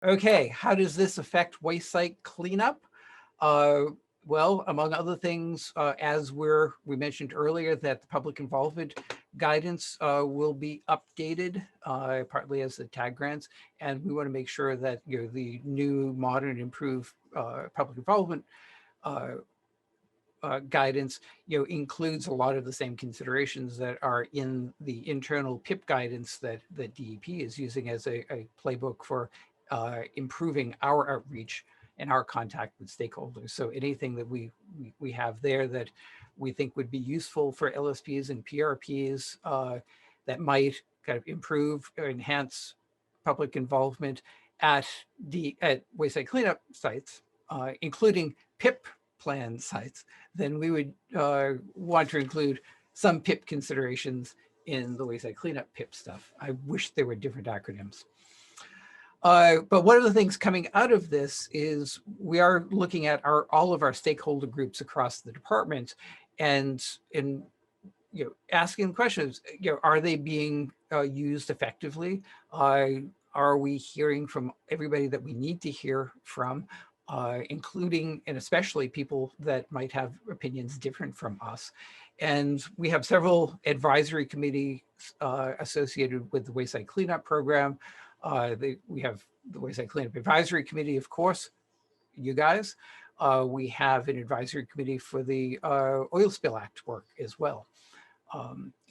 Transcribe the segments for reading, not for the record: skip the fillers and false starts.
Okay, how does this affect waste site cleanup? Uh, well, among other things, as we mentioned earlier that the public involvement guidance will be updated, partly as the tag grants, and we want to make sure that the new, modern, improved public involvement uh, guidance, includes a lot of the same considerations that are in the internal PIP guidance that DEP is using as a playbook for improving our outreach and our contact with stakeholders. So anything that we have there that we think would be useful for LSPs and PRPs that might kind of improve or enhance public involvement at wayside cleanup sites, including PIP plan sites, then we would want to include some PIP considerations in the wayside cleanup PIP stuff. I wish there were different acronyms. But one of the things coming out of this is we are looking at all of our stakeholder groups across the department and asking questions, are they being used effectively? Are we hearing from everybody that we need to hear from? Including and especially people that might have opinions different from us. And we have several advisory committees associated with the Wayside Cleanup Program. We have the Wayside Cleanup Advisory Committee, of course, you guys. We have an advisory committee for the Oil Spill Act work as well.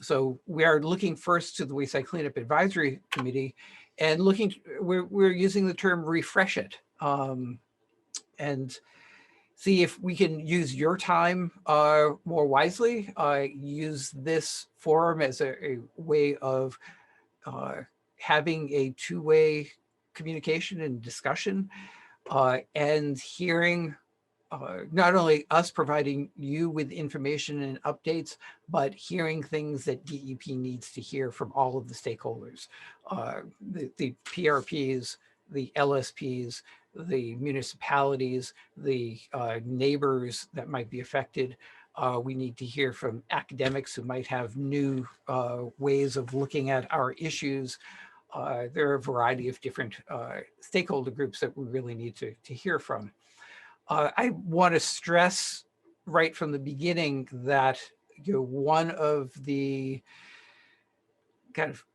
So we are looking first to the Wayside Cleanup Advisory Committee and we're using the term refresh it. And see if we can use your time more wisely, use this forum as a way of having a two-way communication and discussion and hearing not only us providing you with information and updates, but hearing things that DEP needs to hear from all of the stakeholders, the PRPs, the LSPs, the municipalities, the neighbors that might be affected. We need to hear from academics who might have new ways of looking at our issues. There are a variety of different stakeholder groups that we really need to hear from. I want to stress right from the beginning that one of the kind of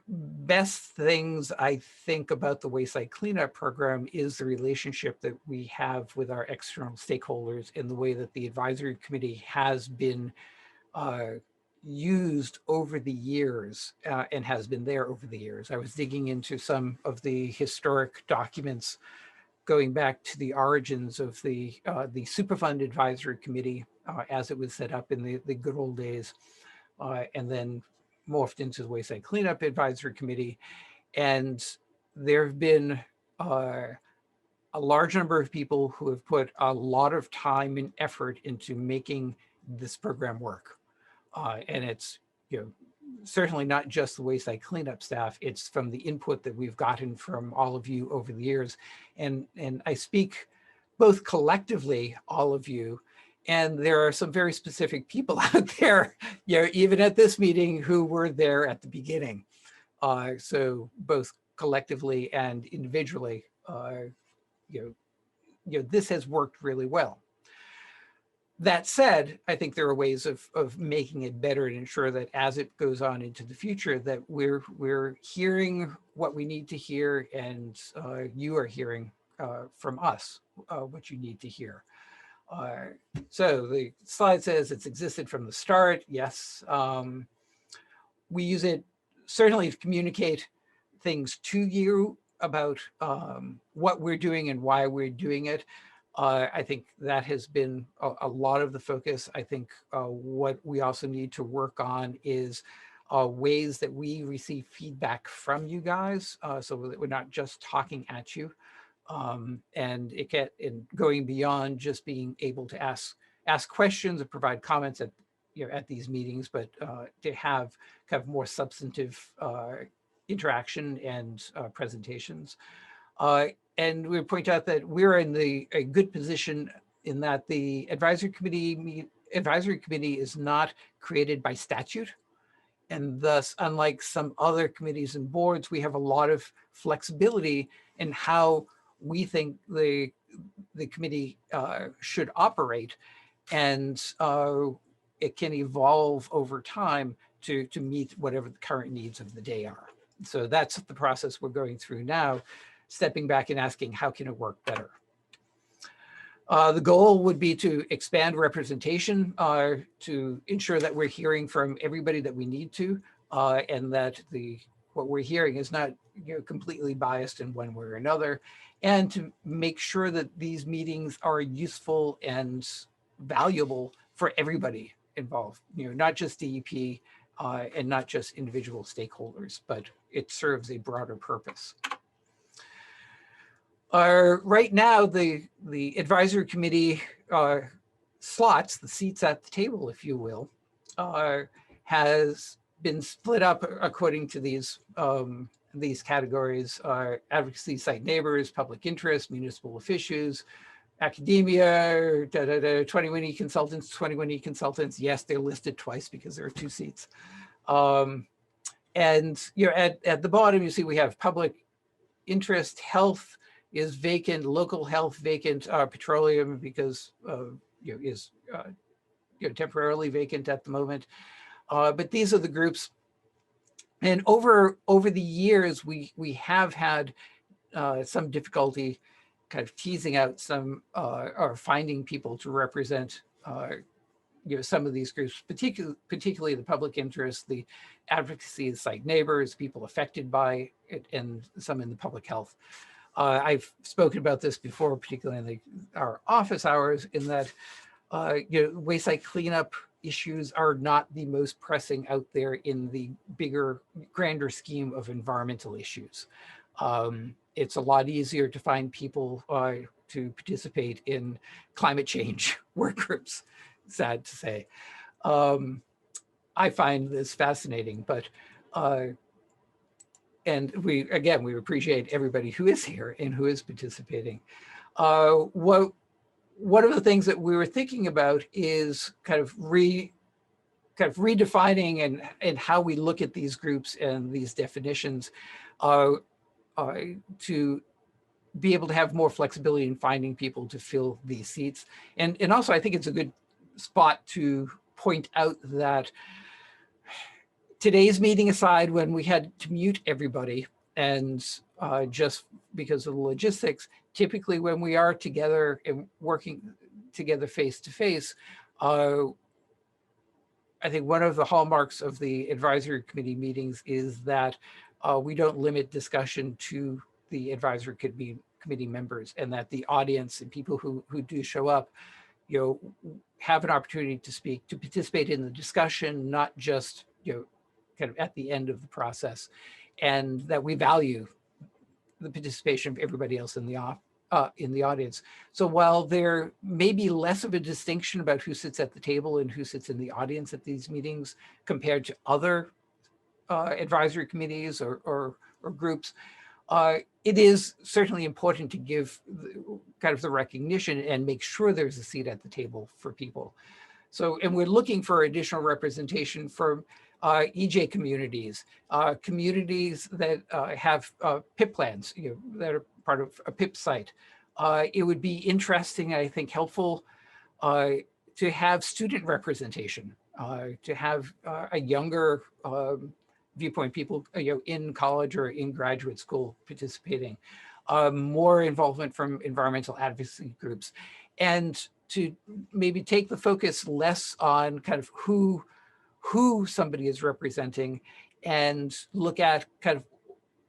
best things I think about the Wayside Cleanup Program is the relationship that we have with our external stakeholders in the way that the advisory committee has been used over the years and has been there over the years. I was digging into some of the historic documents going back to the origins of the Superfund Advisory Committee as it was set up in the good old days, and then morphed into the Wayside Cleanup Advisory Committee. And there have been a large number of people who have put a lot of time and effort into making this program work. And it's, certainly not just the Wayside Cleanup staff, it's from the input that we've gotten from all of you over the years. And I speak both collectively, all of you, and there are some very specific people out there, even at this meeting, who were there at the beginning. So both collectively and individually, this has worked really well. That said, I think there are ways of making it better and ensure that as it goes on into the future, that we're hearing what we need to hear, and you are hearing from us what you need to hear. So the slide says it's existed from the start. Yes, we use it certainly to communicate things to you about what we're doing and why we're doing it. I think that has been a lot of the focus. I think what we also need to work on is ways that we receive feedback from you guys so that we're not just talking at you. And going beyond just being able to ask questions and provide comments at these meetings, but to have kind of more substantive interaction and presentations. And we point out that we're in a good position in that the advisory committee is not created by statute. And thus, unlike some other committees and boards, we have a lot of flexibility and how we think the committee should operate. And it can evolve over time to meet whatever the current needs of the day are. So that's the process we're going through now, stepping back and asking, how can it work better? The goal would be to expand representation to ensure that we're hearing from everybody that we need to, and that what we're hearing is not completely biased in one way or another, and to make sure that these meetings are useful and valuable for everybody involved, not just DEP and not just individual stakeholders, but it serves a broader purpose. Right now, the advisory committee slots, the seats at the table, if you will, has been split up according to these categories: advocacy, site neighbors, public interest, municipal officials, academia, 21E consultants, 21E consultants. Yes, they're listed twice because there are 2 seats. And at the bottom, you see we have public interest, health is vacant, local health vacant, petroleum because is temporarily vacant at the moment. But these are the groups. And over the years, we have had some difficulty kind of teasing out some or finding people to represent some of these groups, particularly the public interest, the advocacy, site neighbors, people affected by it, and some in the public health. I've spoken about this before, particularly in our office hours, in that wayside cleanup issues are not the most pressing out there in the bigger, grander scheme of environmental issues. It's a lot easier to find people to participate in climate change work groups, sad to say. I find this fascinating, but and we appreciate everybody who is here and who is participating. One of the things that we were thinking about is kind of redefining and how we look at these groups and these definitions to be able to have more flexibility in finding people to fill these seats. And also, I think it's a good spot to point out that today's meeting aside, when we had to mute everybody, and just because of the logistics, typically when we are together and working together face to face, I think one of the hallmarks of the advisory committee meetings is that we don't limit discussion to the advisory committee members, and that the audience and people who do show up, have an opportunity to speak, to participate in the discussion, not just kind of at the end of the process, and that we value the participation of everybody else in the audience. So while there may be less of a distinction about who sits at the table and who sits in the audience at these meetings compared to other advisory committees or groups, it is certainly important to give kind of the recognition and make sure there's a seat at the table for people. So, and we're looking for additional representation from EJ communities, communities that have PIP plans, that are part of a PIP site. It would be interesting, I think helpful, to have student representation, to have a younger viewpoint, people in college or in graduate school participating, more involvement from environmental advocacy groups, and to maybe take the focus less on kind of who somebody is representing, and look at kind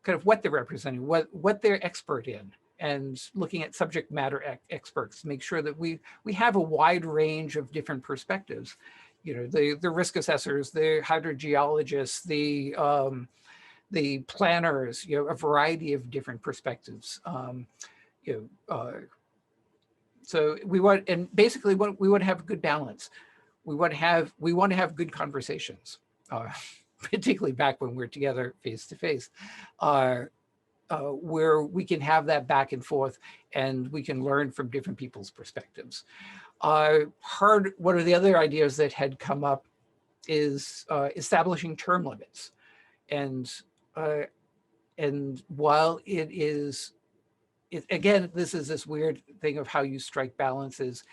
of what they're representing, what they're expert in, and looking at subject matter experts, make sure that we have a wide range of different perspectives. The risk assessors, the hydrogeologists, the planners, a variety of different perspectives. So we want, and basically we want to have a good balance. We want to have good conversations, particularly back when we're together face to face, where we can have that back and forth, and we can learn from different people's perspectives. One of the other ideas that had come up is establishing term limits, and while it is again, this is this weird thing of how you strike balances.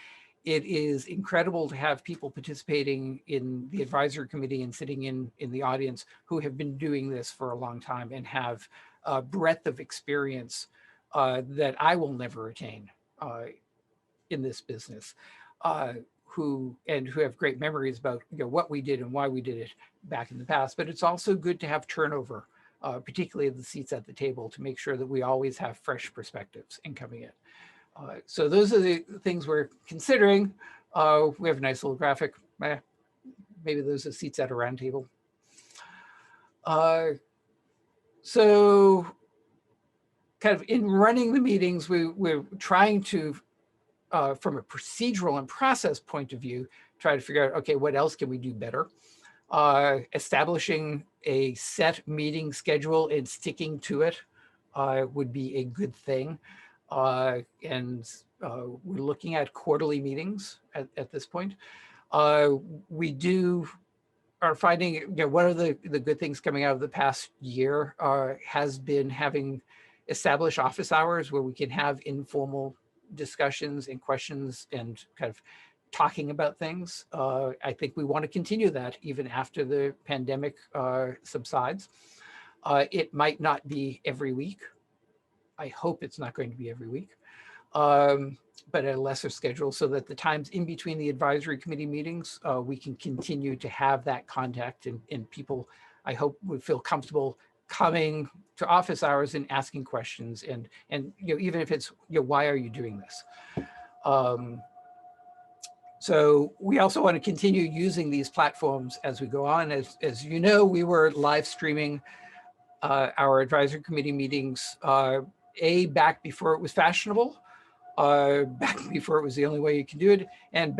It is incredible to have people participating in the advisory committee and sitting in the audience who have been doing this for a long time and have a breadth of experience that I will never attain in this business, who have great memories about what we did and why we did it back in the past. But it's also good to have turnover, particularly the seats at the table, to make sure that we always have fresh perspectives in coming in. So those are the things we're considering. We have a nice little graphic. Maybe those are seats at a round table. So kind of in running the meetings, we're trying to, from a procedural and process point of view, try to figure out, okay, what else can we do better? Establishing a set meeting schedule and sticking to it would be a good thing. And we're looking at quarterly meetings at this point. We are finding, one of the good things coming out of the past year has been having established office hours where we can have informal discussions and questions and kind of talking about things. I think we want to continue that even after the pandemic subsides. It might not be every week. I hope it's not going to be every week, but at a lesser schedule, so that the times in between the advisory committee meetings, we can continue to have that contact, and people, I hope, would feel comfortable coming to office hours and asking questions, and even if it's, why are you doing this? So we also want to continue using these platforms as we go on. As you know, we were live streaming our advisory committee meetings, back before it was fashionable, back before it was the only way you can do it, and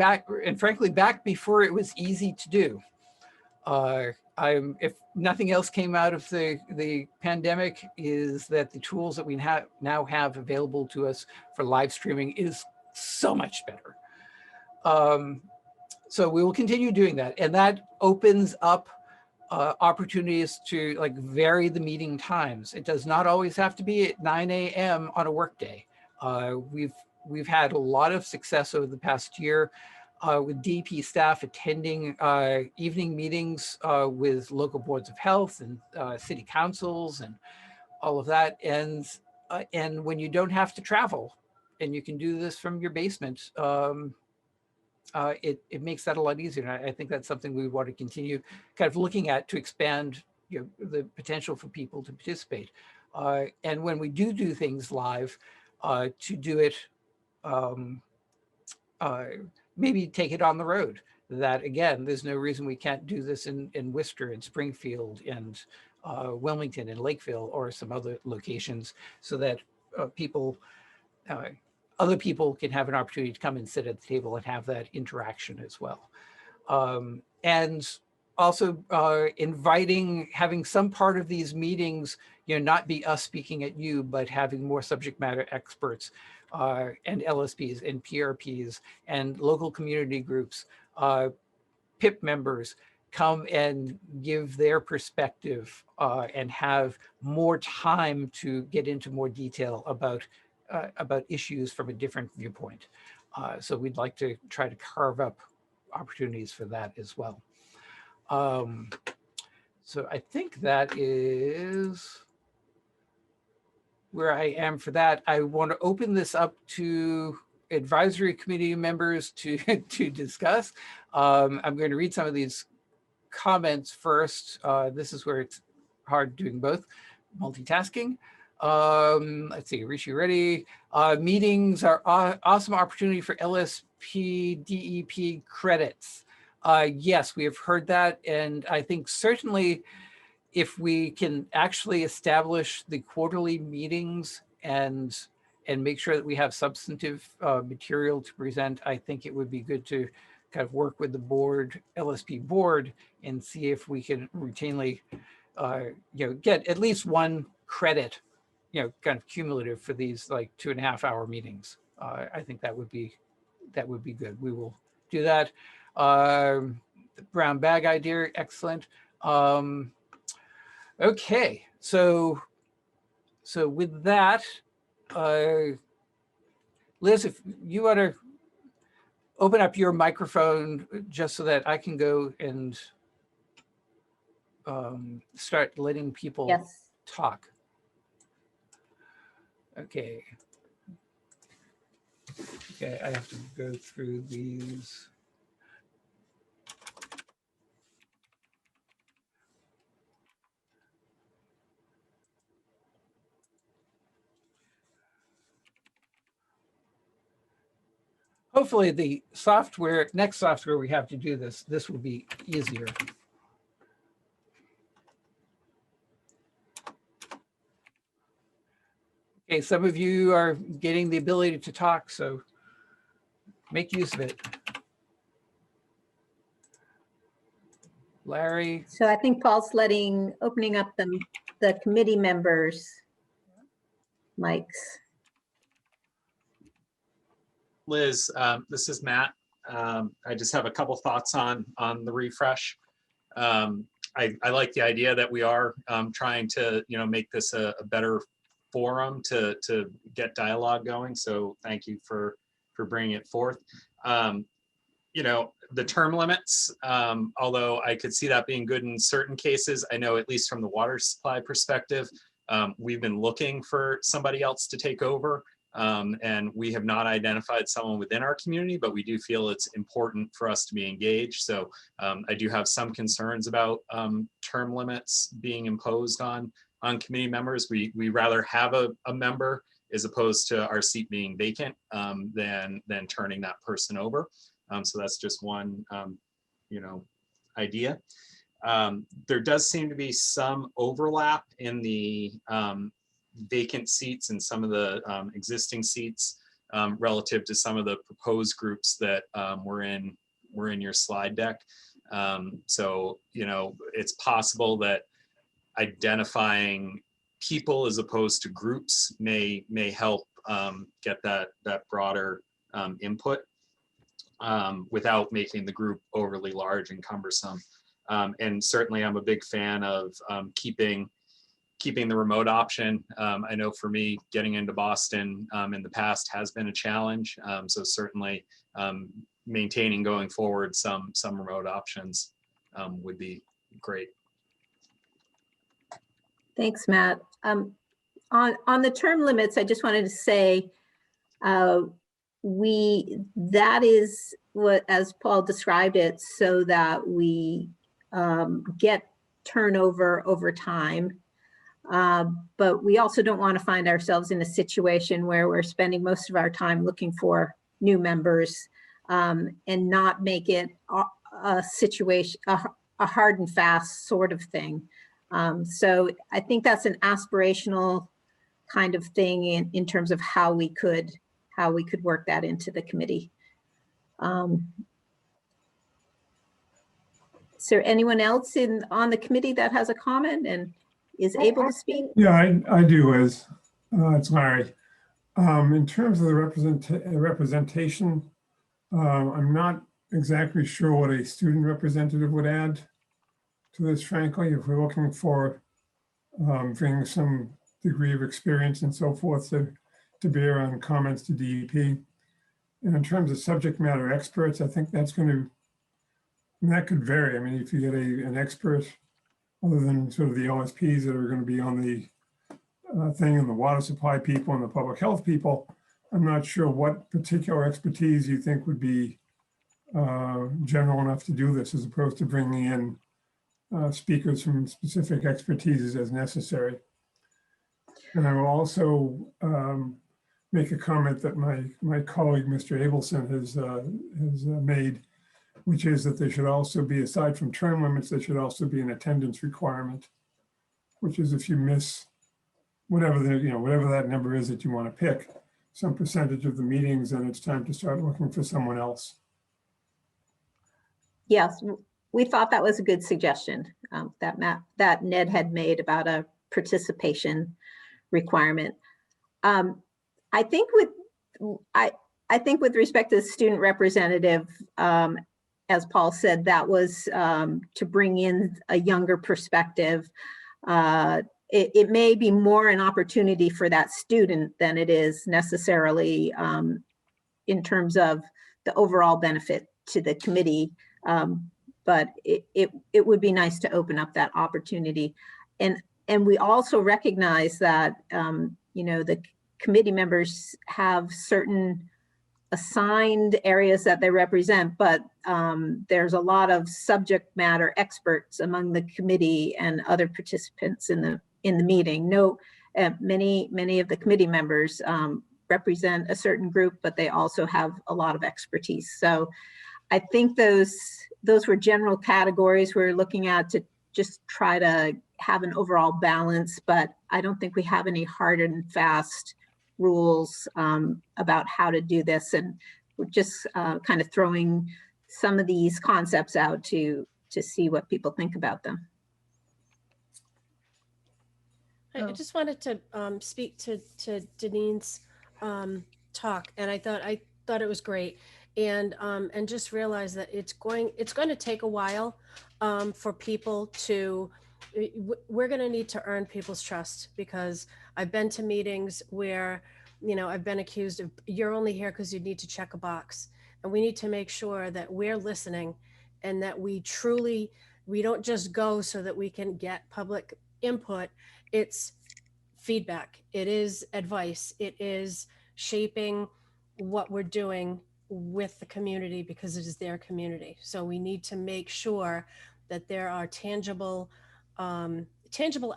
frankly, back before it was easy to do. If nothing else came out of the pandemic, is that the tools that we now have available to us for live streaming is so much better. So we will continue doing that, and that opens up opportunities to vary the meeting times. It does not always have to be at 9 a.m. on a work day. We've had a lot of success over the past year with DEP staff attending evening meetings with local boards of health and city councils and all of that. And when you don't have to travel and you can do this from your basement, it makes that a lot easier. And I think that's something we want to continue kind of looking at to expand the potential for people to participate. And when we do things live, to do it, maybe take it on the road. That again, there's no reason we can't do this in Worcester and Springfield and Wilmington and Lakeville or some other locations, so that other people can have an opportunity to come and sit at the table and have that interaction as well. And also having some part of these meetings, not be us speaking at you, but having more subject matter experts and LSPs and PRPs and local community groups, PIP members come and give their perspective and have more time to get into more detail about issues from a different viewpoint. So we'd like to try to carve up opportunities for that as well. So I think that is where I am for that. I want to open this up to advisory committee members to discuss. I'm going to read some of these comments first. This is where it's hard doing both, multitasking. Let's see, Rishi Reddy. Meetings are awesome opportunity for LSP DEP credits. Yes, we have heard that. And I think certainly if we can actually establish the quarterly meetings and make sure that we have substantive material to present, I think it would be good to kind of work with the board, LSP board, and see if we can routinely, get at least one credit, kind of cumulative for these 2.5 hour meetings. I think that would be good. We will do that. The brown bag idea, excellent. Okay, so with that, Liz, if you want to open up your microphone just so that I can go and start letting people Yes. talk. Okay. Okay, I have to go through these. Hopefully the next software we have to do this will be easier. Okay, some of you are getting the ability to talk, so make use of it. Larry. So I think Paul's opening up the committee members' mics. Liz, this is Matt. I just have a couple thoughts on the refresh. I like the idea that we are trying to make this a better forum to get dialogue going. So thank you for bringing it forth. The term limits, although I could see that being good in certain cases, I know at least from the water supply perspective, we've been looking for somebody else to take over. And we have not identified someone within our community, but we do feel it's important for us to be engaged. So I do have some concerns about term limits being imposed on committee members. We rather have a member as opposed to our seat being vacant than turning that person over. So that's just one idea. There does seem to be some overlap in the vacant seats and some of the existing seats relative to some of the proposed groups that were in your slide deck. So it's possible that identifying people as opposed to groups may help get that broader input without making the group overly large and cumbersome. And certainly I'm a big fan of keeping the remote option. I know for me, getting into Boston in the past has been a challenge. So certainly maintaining going forward some remote options would be great. Thanks, Matt. On the term limits, I just wanted to say that is what, as Paul described it, so that we get turnover over time. But we also don't want to find ourselves in a situation where we're spending most of our time looking for new members and not make it a situation, a hard and fast sort of thing. So I think that's an aspirational kind of thing in terms of how we could work that into the committee. Is there anyone else on the committee that has a comment and is able to speak? Yeah, I do, Liz. It's Larry. In terms of the representation, I'm not exactly sure what a student representative would add to this, frankly. If we're looking for bringing some degree of experience and so forth to bear on comments to DEP. And in terms of subject matter experts, I think that's going to, that could vary. I mean, if you get an expert other than sort of the OSPs that are going to be on the thing and the water supply people and the public health people, I'm not sure what particular expertise you think would be general enough to do this, as opposed to bringing in speakers from specific expertises as necessary. And I will also make a comment that my colleague, Mr. Abelson, has made, which is that there should also be, aside from term limits, there should also be an attendance requirement, which is if you miss whatever that number is that you want to pick, some percentage of the meetings, then it's time to start looking for someone else. Yes, we thought that was a good suggestion that Ned had made about a participation requirement. I think with respect to the student representative, as Paul said, that was to bring in a younger perspective it may be more an opportunity for that student than it is necessarily in terms of the overall benefit to the committee. But it would be nice to open up that opportunity. And we also recognize that, the committee members have certain assigned areas that they represent, but there's a lot of subject matter experts among the committee and other participants in the meeting. Many of the committee members represent a certain group, but they also have a lot of expertise. So I think those were general categories we're looking at to just try to have an overall balance, but I don't think we have any hard and fast rules about how to do this. And we're just kind of throwing some of these concepts out to see what people think about them. I just wanted to speak to Denise's talk, and I thought it was great, and just realize that it's going to take a while for people to. We're going to need to earn people's trust, because I've been to meetings where, I've been accused of, you're only here because you need to check a box. And we need to make sure that we're listening, and that we don't just go so that we can get public input. It's feedback. It is advice. It is shaping what we're doing with the community, because it is their community. So we need to make sure that there are tangible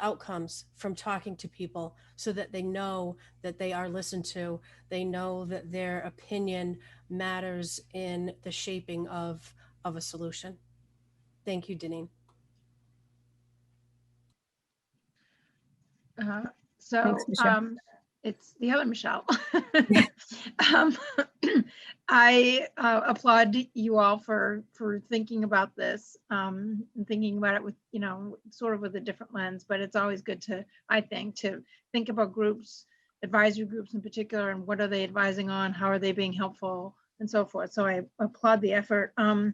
outcomes from talking to people, so that they know that they are listened to. They know that their opinion matters in the shaping of a solution. Thank you, Denise. Thanks, Michelle. It's the other Michelle. I applaud you all for thinking about this, and thinking about it with, sort of with a different lens, but it's always good to think about groups, advisory groups in particular, and what are they advising on, how are they being helpful, and so forth. So I applaud the effort. I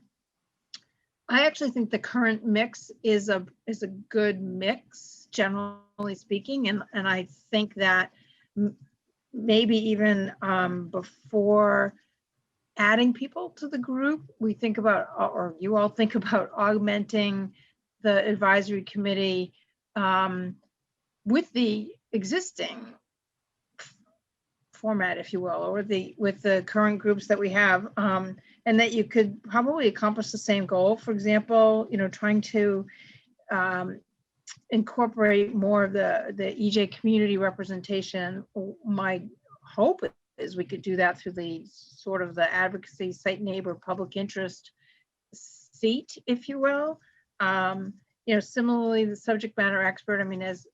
actually think the current mix is a good mix, generally speaking, and I think that maybe even before adding people to the group, we think about, or you all think about, augmenting the advisory committee with the existing format, if you will, or with the current groups that we have, and that you could probably accomplish the same goal. For example, trying to incorporate more of the EJ community representation. My hope is we could do that through the sort of the advocacy, site neighbor, public interest seat, if you will. Similarly, the subject matter expert,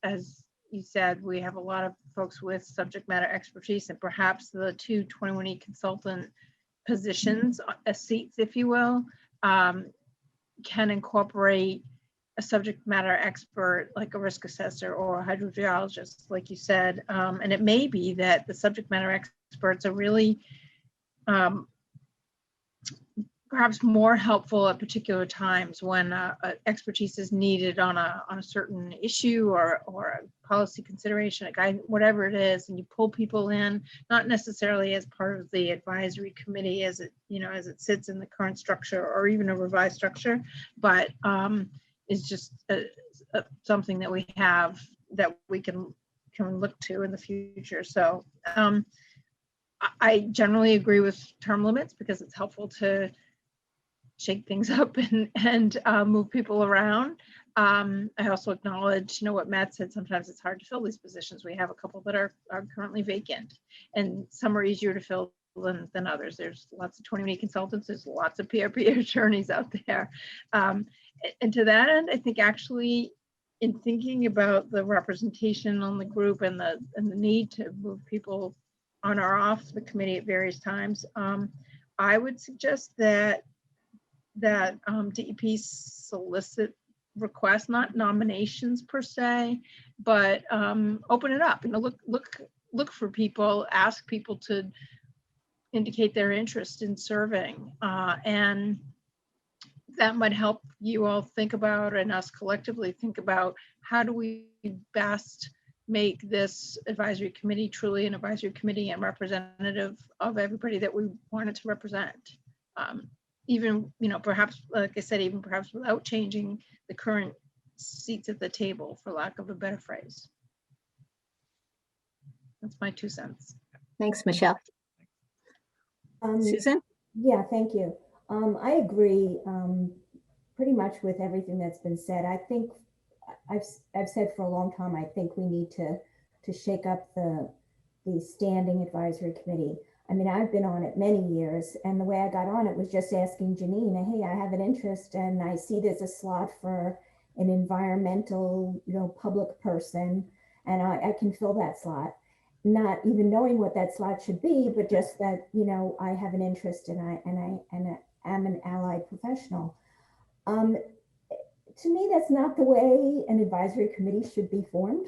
as you said, we have a lot of folks with subject matter expertise, and perhaps the 21E consultant positions, seats, if you will, can incorporate a subject matter expert like a risk assessor or a hydrogeologist, like you said. And it may be that the subject matter experts are really perhaps more helpful at particular times when expertise is needed on a certain issue or a policy consideration, a guide, whatever it is, and you pull people in, not necessarily as part of the advisory committee as it sits in the current structure or even a revised structure, but is just something that we have that we can look to in the future. So I generally agree with term limits, because it's helpful to shake things up and move people around. I also acknowledge, what Matt said, sometimes it's hard to fill these positions. We have a couple that are currently vacant, and some are easier to fill than others. There's lots of 21E consultants, there's lots of PRP attorneys out there. And to that end, I think actually in thinking about the representation on the group and the need to move people on or off the committee at various times, I would suggest that DEP solicit requests, not nominations per se, but open it up. Look for people, ask people to indicate their interest in serving, and that might help you all think about, and us collectively think about, how do we best make this advisory committee truly an advisory committee and representative of everybody that we wanted to represent. Even, perhaps, like I said, even perhaps without changing the current seats at the table, for lack of a better phrase. That's my 2 cents. Thanks, Michelle. Susan? Yeah, thank you. I agree pretty much with everything that's been said. I think I've said for a long time, I think we need to shake up the standing advisory committee. I mean, I've been on it many years, and the way I got on it was just asking Janine, hey, I have an interest and I see there's a slot for an environmental, public person, and I can fill that slot. Not even knowing what that slot should be, but just that, I have an interest and I am an allied professional. To me, that's not the way an advisory committee should be formed,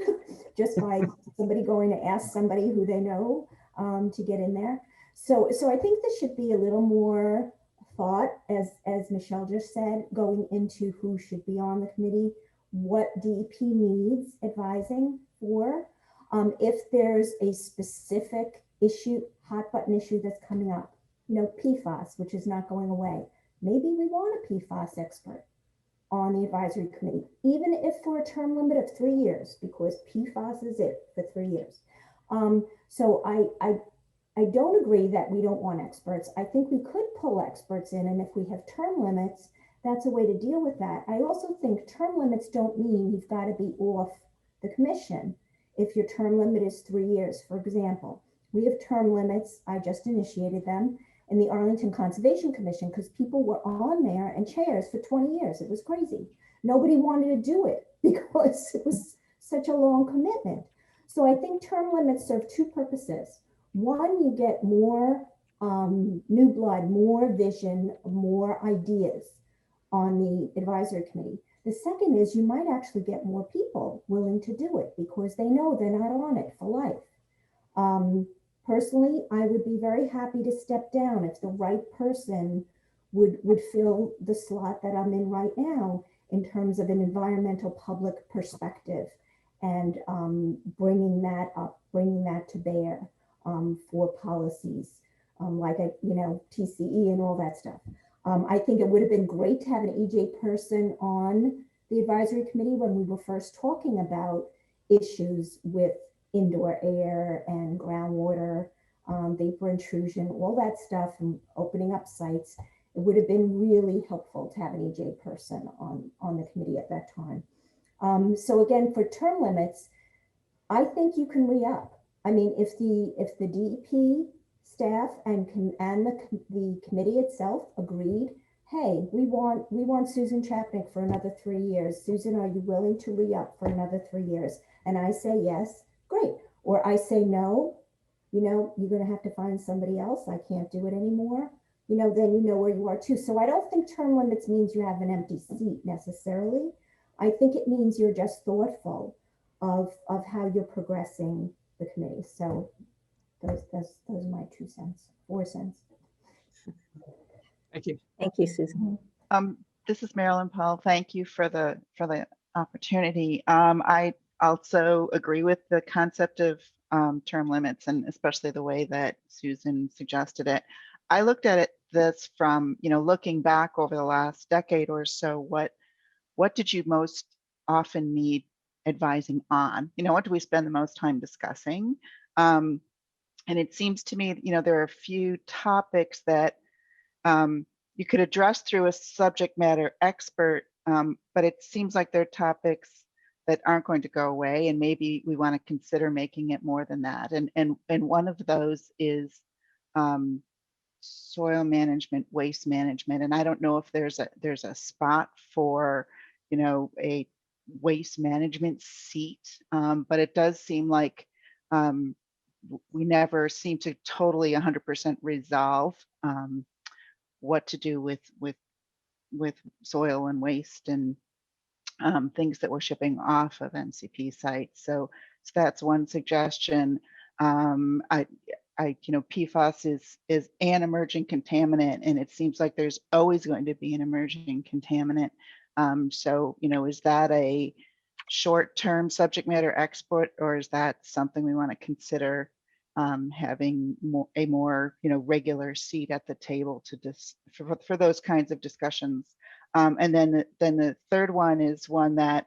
just by somebody going to ask somebody who they know to get in there. So I think there should be a little more thought, as Michelle just said, going into who should be on the committee, what DEP needs advising for. If there's a specific issue, hot button issue that's coming up, PFAS, which is not going away, maybe we want a PFAS expert on the advisory committee, even if for a term limit of 3 years, because PFAS is it for 3 years. So I don't agree that we don't want experts. I think we could pull experts in, and if we have term limits, that's a way to deal with that. I also think term limits don't mean you've got to be off the commission. If your term limit is 3 years, for example, we have term limits. I just initiated them in the Arlington Conservation Commission because people were on there and chairs for 20 years. It was crazy. Nobody wanted to do it because it was such a long commitment. So I think term limits serve 2 purposes. One, you get more new blood, more vision, more ideas on the advisory committee. The second is you might actually get more people willing to do it because they know they're not on it for life. Personally, I would be very happy to step down if the right person would fill the slot that I'm in right now in terms of an environmental public perspective and bringing that to bear for policies like TCE and all that stuff. I think it would have been great to have an EJ person on the advisory committee when we were first talking about issues with indoor air and groundwater, vapor intrusion, all that stuff, and opening up sites. It would have been really helpful to have an EJ person on the committee at that time. So again, for term limits, I think you can re-up. I mean, if the DEP staff and the committee itself agreed, hey, we want Susan Chapnick for another 3 years. Susan, are you willing to re-up for another 3 years? And I say yes, great. Or I say no, you're going to have to find somebody else. I can't do it anymore. Then you know where you are too. So I don't think term limits means you have an empty seat necessarily. I think it means you're just thoughtful of how you're progressing the committee. So those are my 2 cents, 4 cents. Thank you. Thank you, Susan. This is Marilyn Paul. Thank you for the opportunity. I also agree with the concept of term limits, and especially the way that Susan suggested it. I looked at this from, looking back over the last decade or so, what did you most often need advising on? What do we spend the most time discussing? And it seems to me, there are a few topics that you could address through a subject matter expert, but it seems like they're topics that aren't going to go away, and maybe we want to consider making it more than that. And one of those is soil management, waste management, and I don't know if there's a spot for a waste management seat, but it does seem like we never seem to totally 100% resolve what to do with soil and waste and things that we're shipping off of NCP sites. So that's one suggestion. PFAS is an emerging contaminant, and it seems like there's always going to be an emerging contaminant. So, is that a short-term subject matter expert, or is that something we want to consider having a more regular seat at the table to for those kinds of discussions? And then the third one is one that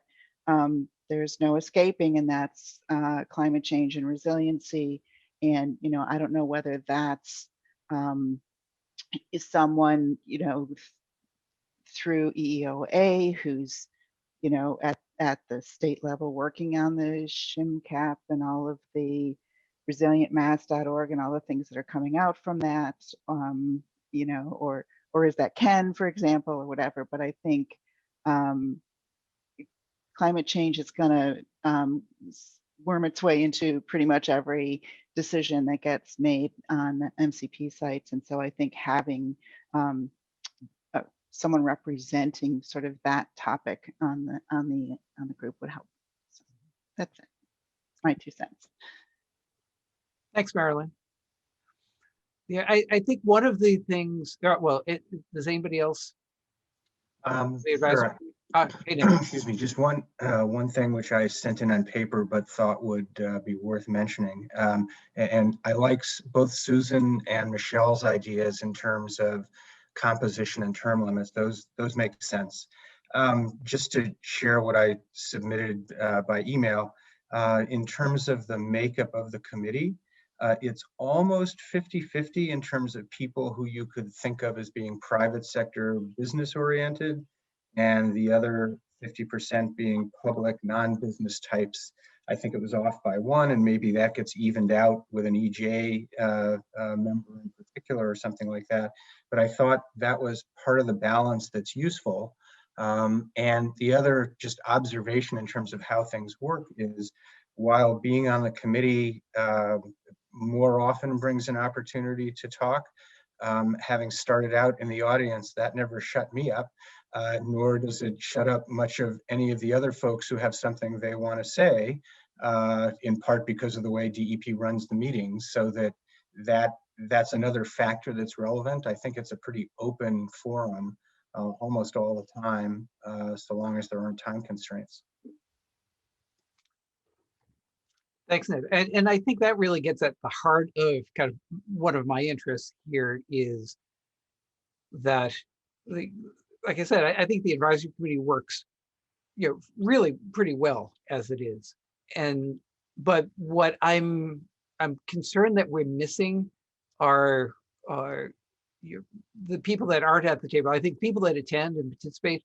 there's no escaping, and that's climate change and resiliency. And I don't know whether that's is someone through EEOA who's at the state level working on the SHMCAP and all of the resilientmass.org and all the things that are coming out from that, or is that Ken, for example, or whatever. But I think climate change is going to worm its way into pretty much every decision that gets made on MCP sites. And so I think having someone representing sort of that topic on the group would help. So that's it. My 2 cents. Thanks, Marilyn. Yeah, I think one of the things, well, does anybody else? The advisor? Sure. Hey, Nick. Excuse me, just one thing which I sent in on paper but thought would be worth mentioning. And I like both Susan and Michelle's ideas in terms of composition and term limits. Those make sense. Just to share what I submitted by email, in terms of the makeup of the committee, it's almost 50-50 in terms of people who you could think of as being private sector business oriented, and the other 50% being public non-business types. I think it was off by 1, and maybe that gets evened out with an EJ member in particular or something like that. But I thought that was part of the balance that's useful. And the other just observation in terms of how things work is, while being on the committee more often brings an opportunity to talk, having started out in the audience, that never shut me up. Nor does it shut up much of any of the other folks who have something they want to say, in part because of the way DEP runs the meetings. So that's another factor that's relevant. I think it's a pretty open forum almost all the time, so long as there aren't time constraints. Thanks, Ned. And I think that really gets at the heart of kind of one of my interests here is that, like I said, I think the advisory committee works, really pretty well as it is. But what I'm concerned that we're missing are the people that aren't at the table. I think people that attend and participate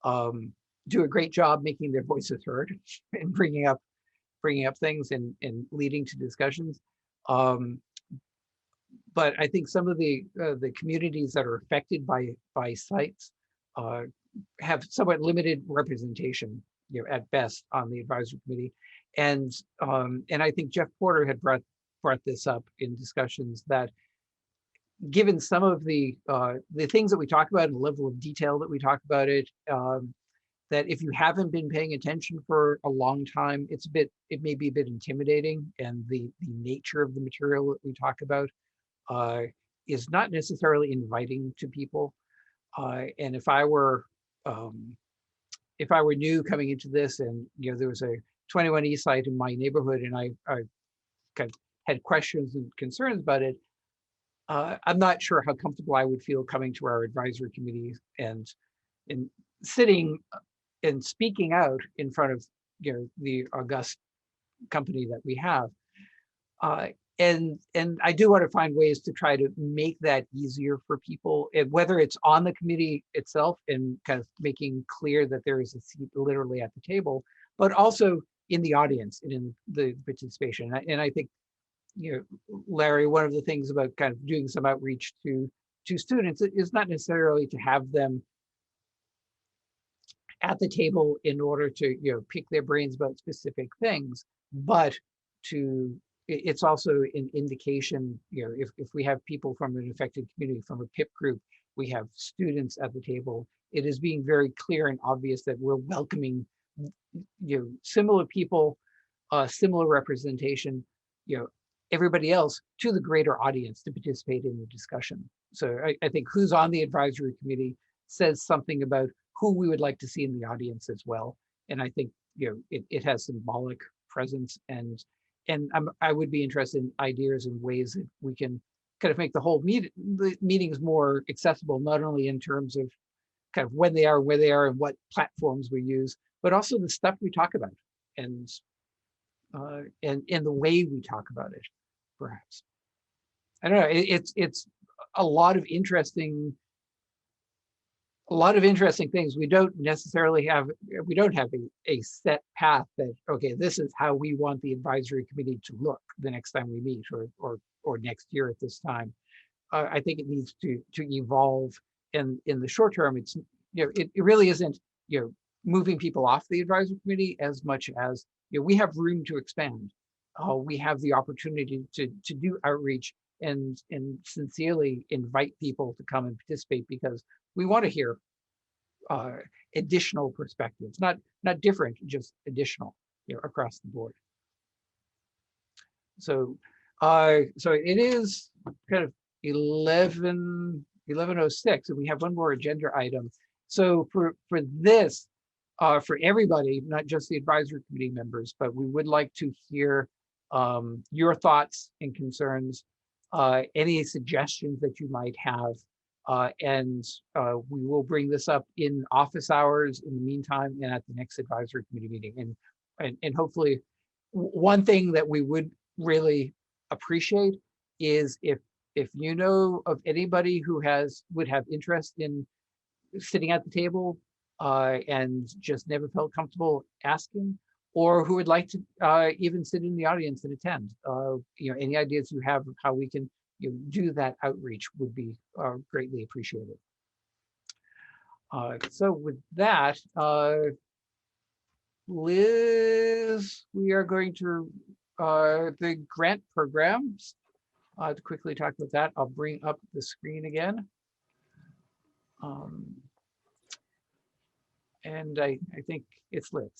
do a great job making their voices heard and bringing up things and leading to discussions. But I think some of the communities that are affected by sites have somewhat limited representation, at best, on the advisory committee. And I think Jeff Porter had brought this up in discussions, that given some of the things that we talk about and the level of detail that we talk about it, that if you haven't been paying attention for a long time, it may be a bit intimidating, and the nature of the material that we talk about is not necessarily inviting to people. And if I were new coming into this, and there was a 21E site in my neighborhood, and I kind of had questions and concerns about it, I'm not sure how comfortable I would feel coming to our advisory committee and sitting and speaking out in front of the august company that we have. And I do want to find ways to try to make that easier for people, and whether it's on the committee itself and kind of making clear that there is a seat literally at the table, but also in the audience and in the participation. And I think, Larry, one of the things about kind of doing some outreach to students is not necessarily to have them at the table in order to pick their brains about specific things, but it's also an indication, if we have people from an affected community, from a PIP group, we have students at the table, it is being very clear and obvious that we're welcoming similar people, similar representation, everybody else to the greater audience to participate in the discussion. So I think who's on the advisory committee says something about who we would like to see in the audience as well. And I think, you know, it has symbolic presence, and I would be interested in ideas and ways that we can kind of make the whole meetings more accessible, not only in terms of kind of when they are, where they are, and what platforms we use, but also the stuff we talk about, and the way we talk about it, perhaps. I don't know. It's a lot of interesting things. We don't necessarily have, we don't have a set path that, okay, this is how we want the advisory committee to look the next time we meet, or next year at this time. I think it needs to evolve, and in the short term, it's, you know, it really isn't, you know, moving people off the advisory committee as much as, you know, we have room to expand. We have the opportunity to do outreach and sincerely invite people to come and participate, because we want to hear additional perspectives, not different, just additional, you know, across the board. So so it is kind of 11:06, and we have one more agenda item. So for this, for everybody, not just the advisory committee members, but we would like to hear your thoughts and concerns, any suggestions that you might have, and we will bring this up in office hours in the meantime and at the next advisory committee meeting. And hopefully, one thing that we would really appreciate is if you know of anybody who would have interest in sitting at the table and just never felt comfortable asking, or who would like to even sit in the audience and attend. You know, any ideas you have of how we can, you know, do that outreach would be greatly appreciated. So with that, Liz, we are going to the grant programs. To quickly talk about that, I'll bring up the screen again. And I think it's Liz.